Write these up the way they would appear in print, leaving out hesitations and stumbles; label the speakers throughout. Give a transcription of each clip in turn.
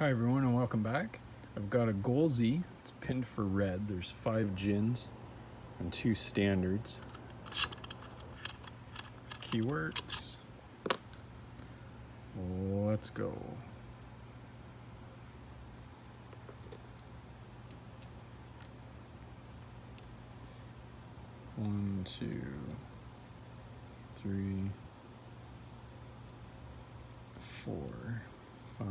Speaker 1: Hi everyone and welcome back. I've got a goal Z. It's pinned for red. There's 5 gins and 2 standards. Key works. Let's go. One, 2, 3, 4, 5,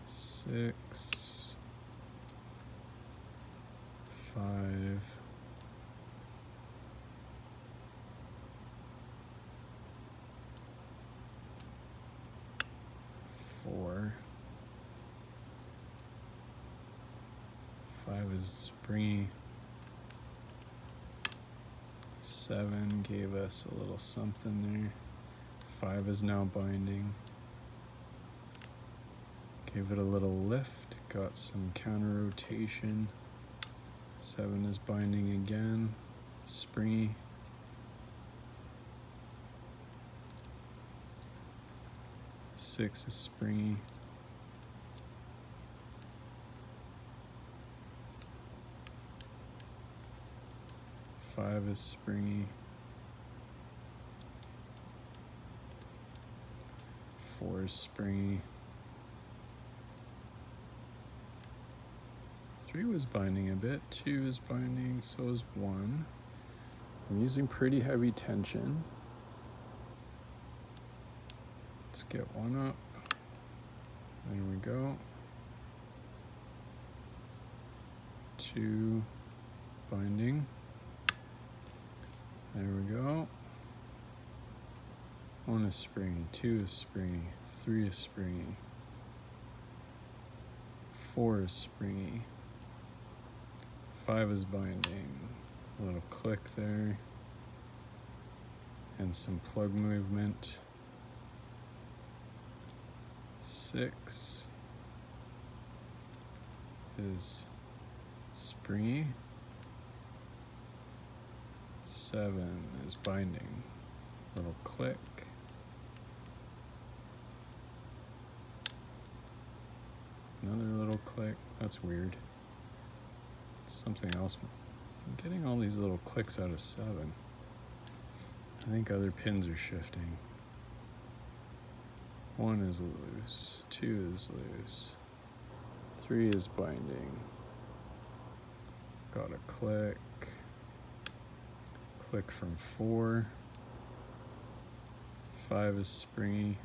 Speaker 1: 6, 5, 4, 5 is springy. 7 gave us a little something there. 5 is now binding. Gave it a little lift, got some counter rotation. 7 is binding again, springy. 6 is springy. 5 is springy. 4 is springy. 3 was binding a bit, 2 is binding, so is 1. I'm using pretty heavy tension. Let's get 1 up. There we go. 2 binding. There we go. 1 is springy, 2 is springy, 3 is springy, 4 is springy, 5 is binding, a little click there, and some plug movement. 6 is springy, 7 is binding, little click, 'another little click. That's weird. Something else. I'm getting all these little clicks out of 7. I think other pins are shifting. 1 is loose, 2 is loose, 3 is binding. Got a click. Click from 4. 5 is springy.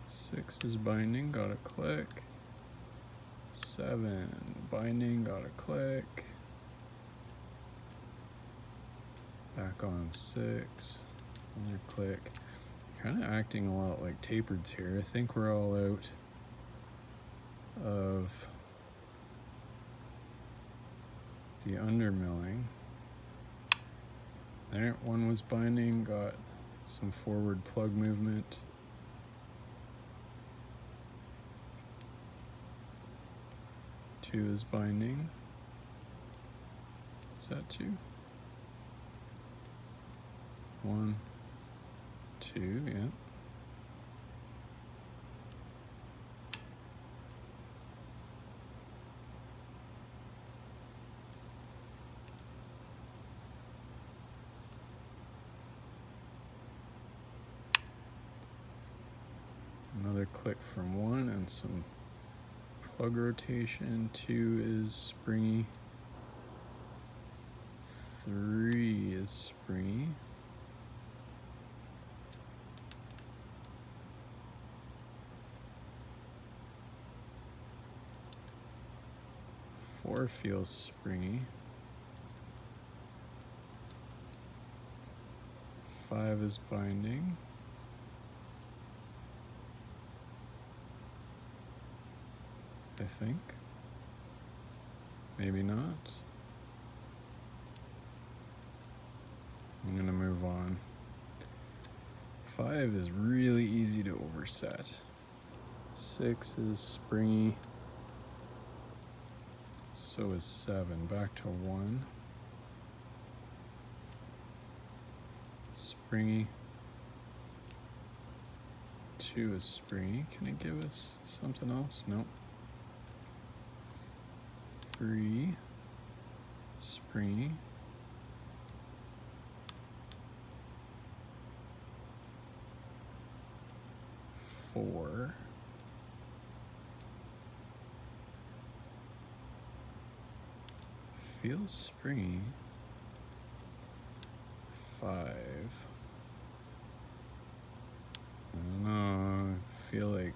Speaker 1: 6 is binding, got a click. 7 binding, got a click. Back on 6, another click. Kind of acting a lot like tapered here. I think we're all out of the undermilling. There, 1 was binding, got some forward plug movement. 2 is binding. Is that 2? 1, 2, yeah. Another click from 1 and some plug rotation. 2 is springy. 3 is springy. 4 feels springy. 5 is binding. I think. Maybe not. I'm gonna move on. 5 is really easy to overset. 6 is springy. So is 7. Back to 1. springy. 2 is springy. Can it give us something else? Nope. 3, springy. 4, feels springy. 5, I don't know, I feel like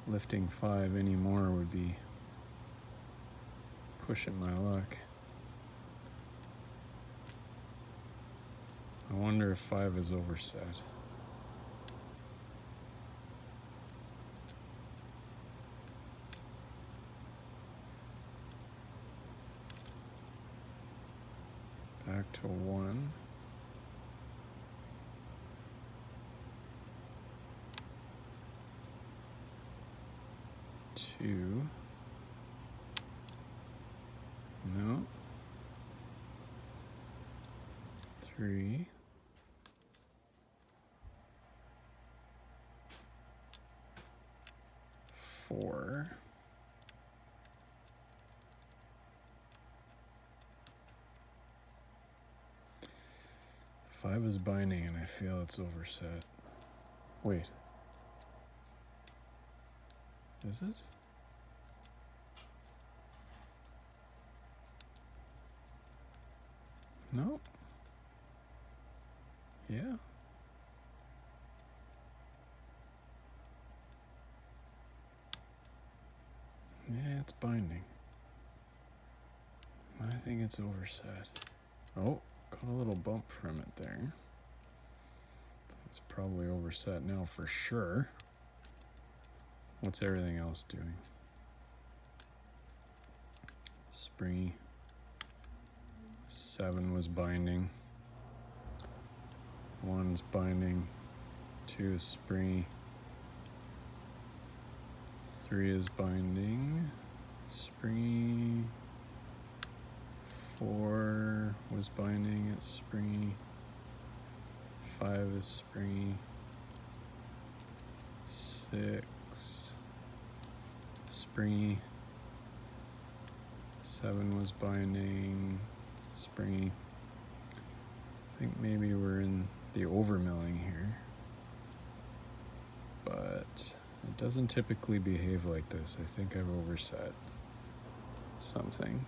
Speaker 1: lifting 5 anymore would be pushing my luck. I wonder if 5 is overset. Back to 1. 2. No. 3. 4. 5 is binding and I feel it's overset. Wait. Is it? No. Yeah. Yeah, it's binding. I think it's overset. Oh, got a little bump from it there. It's probably overset now for sure. What's everything else doing? Springy. 7 was binding. 1's binding. 2 is springy. 3 is binding. Springy. 4 was binding, it's springy. 5 is springy. 6 springy. 7 was binding, springy. I think maybe we're in the overmilling here, but it doesn't typically behave like this. I think I've overset something.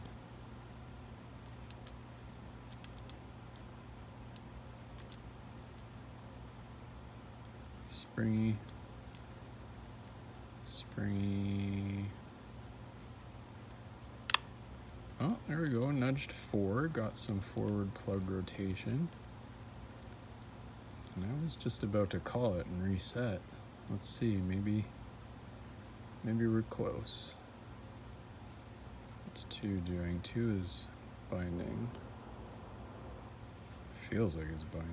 Speaker 1: Springy, springy. Oh, there we go, nudged 4, got some forward plug rotation. And I was just about to call it and reset. Let's see, maybe we're close. What's 2 doing? 2 is binding. Feels like it's binding.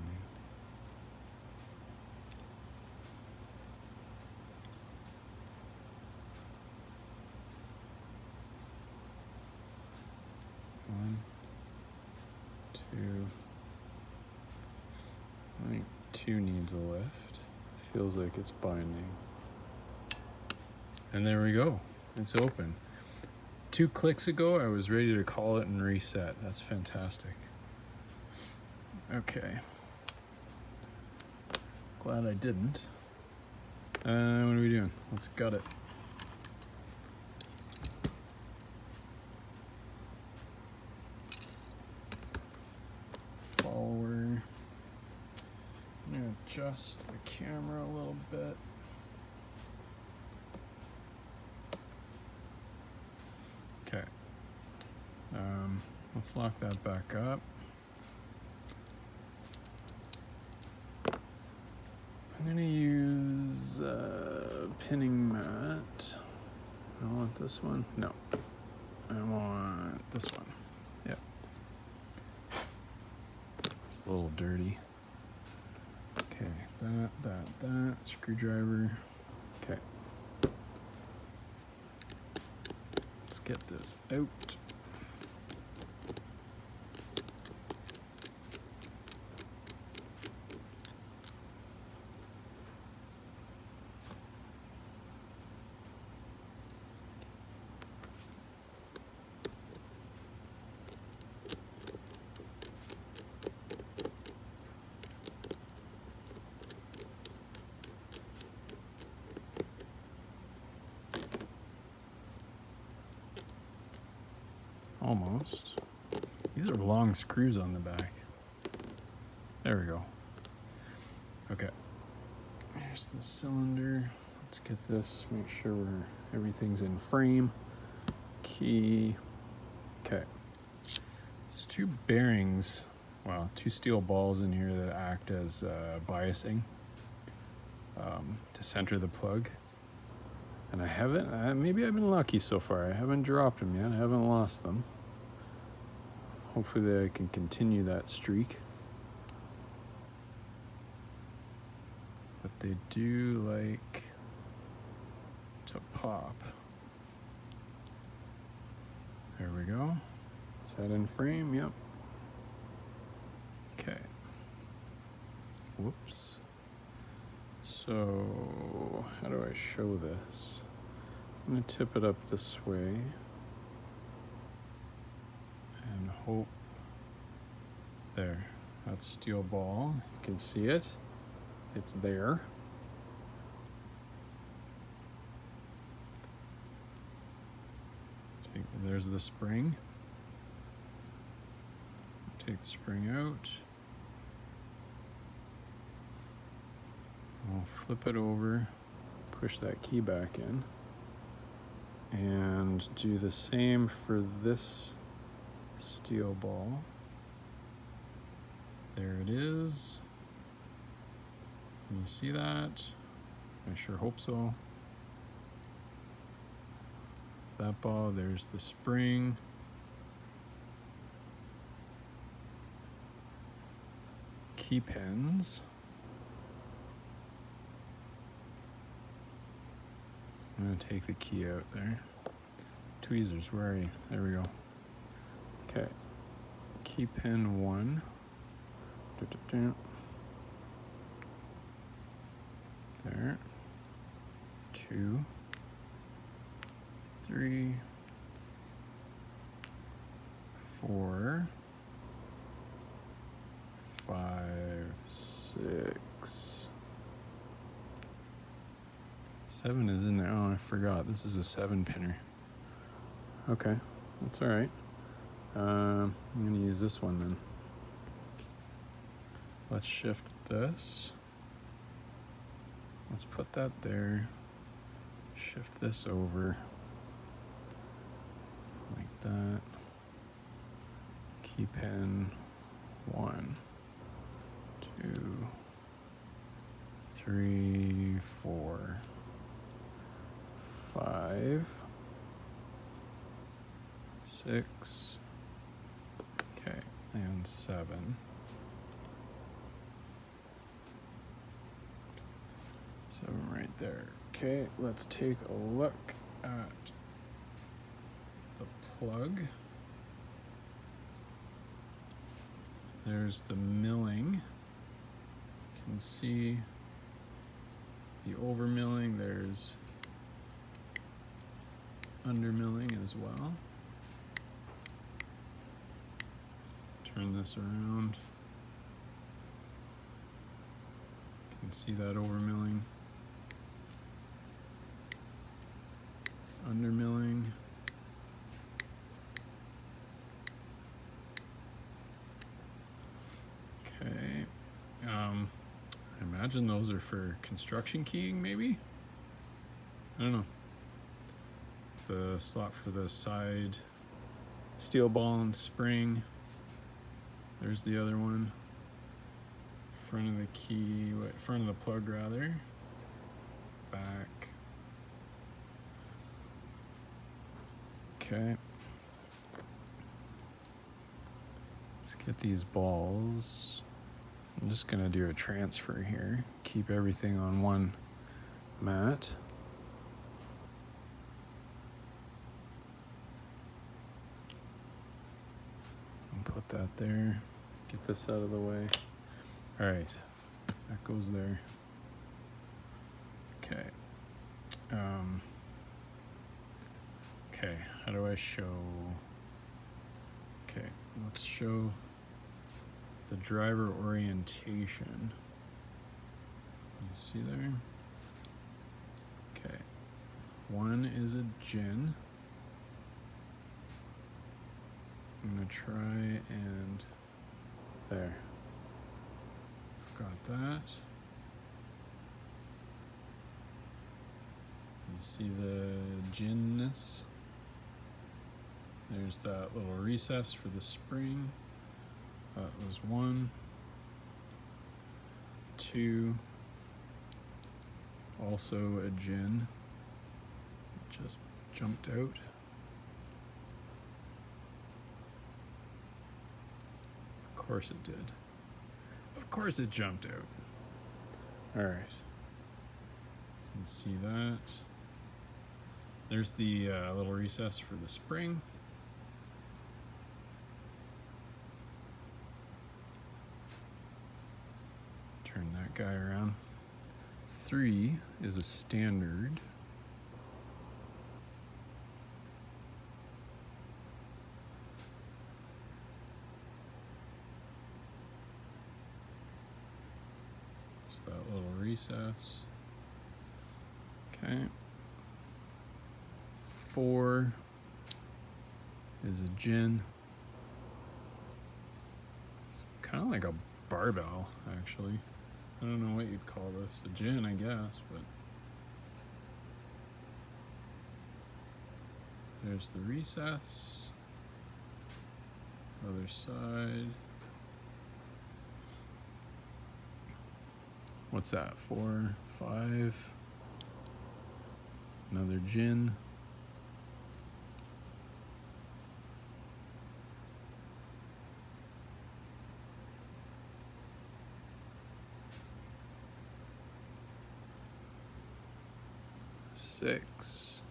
Speaker 1: One, 2. I think 2 needs a lift. Feels like it's binding. And there we go. It's open. 2 clicks ago, I was ready to call it and reset. That's fantastic. Okay. Glad I didn't. What are we doing? Let's gut it. Follower. I'm gonna adjust the camera a little bit. Okay. Let's lock that back up. I'm gonna use pinning mat. I want this one. No, I want this one. Yep. It's a little dirty. Okay, that. Screwdriver. Okay. Let's get this out. Almost. These are long screws on the back. There we go. Okay. Here's the cylinder. Let's get this, make sure everything's in frame. Key. Okay. It's two bearings, well, two steel balls in here that act as biasing to center the plug. And I haven't, maybe I've been lucky so far. I haven't dropped them yet. I haven't lost them. Hopefully I can continue that streak. But they do like to pop. There we go. Is that in frame? Yep. Okay. Whoops. So, how do I show this? I'm going to tip it up this way and hope. There. That's steel ball. You can see it. It's there. There's the spring. Take the spring out. I'll flip it over, push that key back in, and do the same for this steel ball. There it is. Can you see that? I sure hope so. That ball, there's the spring. Key pins. I'm gonna take the key out there. Tweezers, where are you? There we go. Okay. Key pin 1. There. 2. 3. 4. 5. 6. 7 is in there. Oh, I forgot. This is a 7-pinner. Okay, that's all right. I'm going to use this one then. Let's shift this. Let's put that there. Shift this over. Like that. Key pin 1, 2, 3, 4, 5, 6, okay, and 7. 7 right there. Okay, let's take a look at the plug. There's the milling. You can see the overmilling. There's undermilling as well. Turn this around. You can see that overmilling. Undermilling. Okay. I imagine those are for construction keying, maybe? I don't know. The slot for the side steel ball and spring. There's the other one. Front of the key, front of the plug rather. Back. Okay. Let's get these balls. I'm just gonna do a transfer here. Keep everything on one mat. And put that there. Get this out of the way. All right, that goes there. Okay. Okay, how do I show? Okay, let's show the driver orientation. You see there? Okay, 1 is a gin. I'm gonna try and there. Got that. You see the ginness? There's that little recess for the spring. That was 1, 2. Also a gin. Just jumped out. Of course it did. Of course it jumped out. All right. You can see that. There's the little recess for the spring. Turn that guy around. 3 is a standard. Just that little recess. Okay. 4 is a gin. It's kind of like a barbell, actually. I don't know what you'd call this. A gin, I guess, but there's the recess. Other side. What's that? 4, 5. Another gin. Six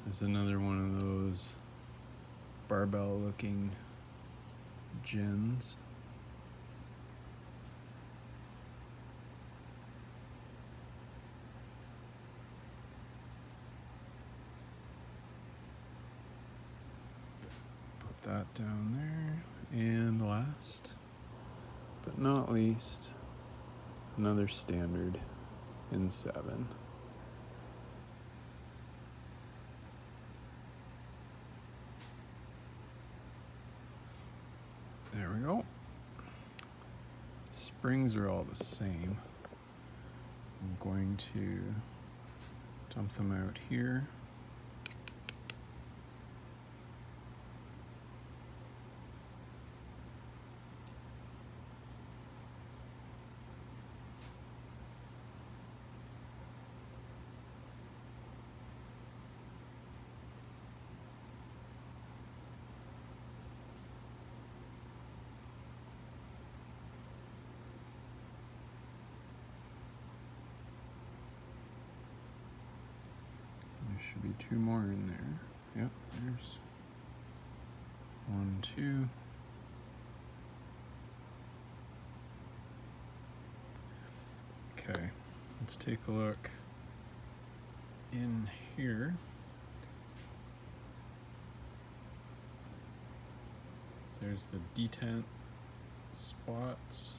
Speaker 1: is another one of those barbell looking gins. Put that down there. And last but not least, another standard in 7. There we go. Springs are all the same. I'm going to dump them out here. There should be 2 more in there. Yep, there's 1, 2. Okay, let's take a look in here. There's the detent spots.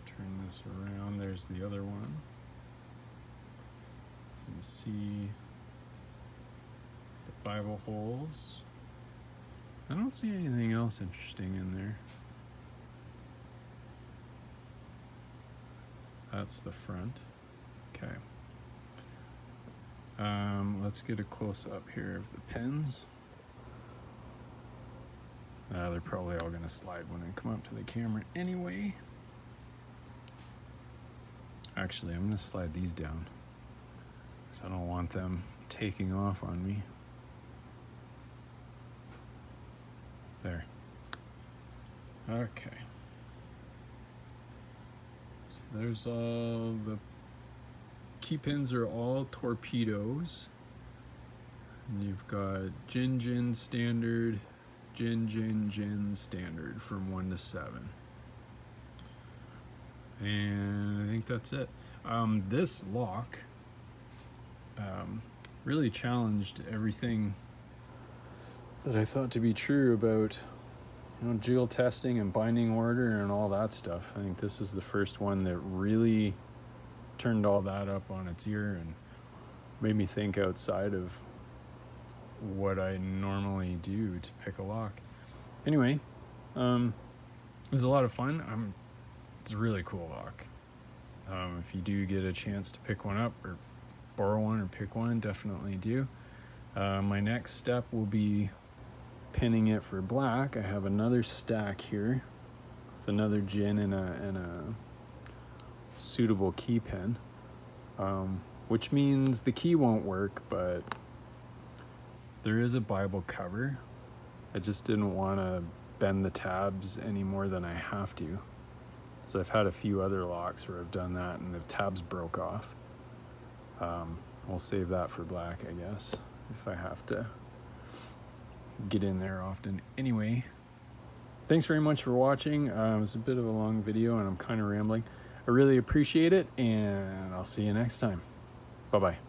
Speaker 1: Turn this around. There's the other one. You can see the Bible holes. I don't see anything else interesting in there. That's the front. Okay. Let's get a close-up here of the pins. They're probably all gonna slide when I come up to the camera anyway. Actually, I'm gonna slide these down, so I don't want them taking off on me. There. Okay. So there's all the key pins are all torpedoes. And you've got gin, gin, standard, gin, gin, gin, standard from 1 to 7. And I think that's it. This lock really challenged everything that I thought to be true about, jiggle testing and binding order and all that stuff. I think this is the first one that really turned all that up on its ear and made me think outside of what I normally do to pick a lock. Anyway, it was a lot of fun. It's a really cool lock. If you do get a chance to pick one up or borrow one or pick one, definitely do. My next step will be pinning it for black. I have another stack here with another gin and a suitable key pin, which means the key won't work, but there is a Bible cover. I just didn't want to bend the tabs any more than I have to. So I've had a few other locks where I've done that and the tabs broke off. We'll save that for black, I guess, if I have to get in there often. Anyway, thanks very much for watching. It was a bit of a long video and I'm kind of rambling. I really appreciate it, and I'll see you next time. Bye-bye.